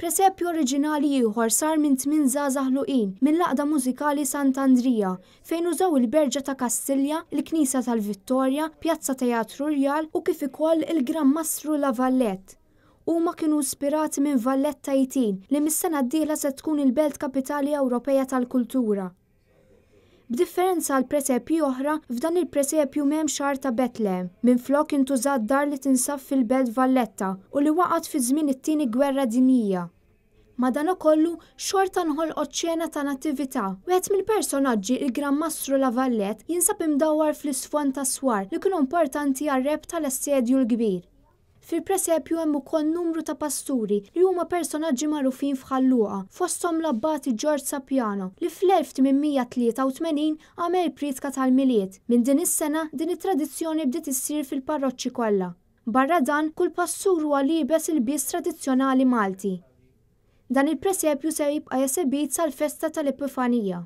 Presepju oriġinali ieħor sar minn 8 żgħażagħ ħluqin mill-laqda mużikali Sant'Andrija fejn użaw il-Berġa ta' Kastilja, il-Knisja tal-Vittorja, Pjazza Teatru Rjal u kif ukoll il-Gran Mastru La Vallette. Huma kienu ispirati minn Valletta Jtin li mis-sena d-dieħla se tkun il-Belt Kapitali Ewropea tal-Kultura. B'differenza għal presepji oħra, f'dan il-presepju m'hemmx xar ta' Betlehem, minflok intużat dar li tinsab fil-Belt Valletta u li waqgħet fi żmien it-Tieni Gwerra Dinjija. Madankollu xorta nħolqot xena ta' nattività. Wieħed mill-personaġġi il-Gran Mastru La Vallette jinsab imdawwar fl-isfond tas-swar li kienu importanti għar-reb tal-assedju l-kbir. Fil-presepju hemm ukoll numru ta' pasturi li huma personaġġi magħrufin f'Ħalluqa, fosthom l-Abbati George Sapiano li fl-1883 għamel pritka tal-miliet. Minn din is-sena din it-tradizzjoni bdiet issir fil-parroċċi kollha. Barra dan, kull pastur huwa liebes il-bies tradizzjonali Malti. Dan il-presepju se jibqa' jesebit sal-festa tal-Epifanija.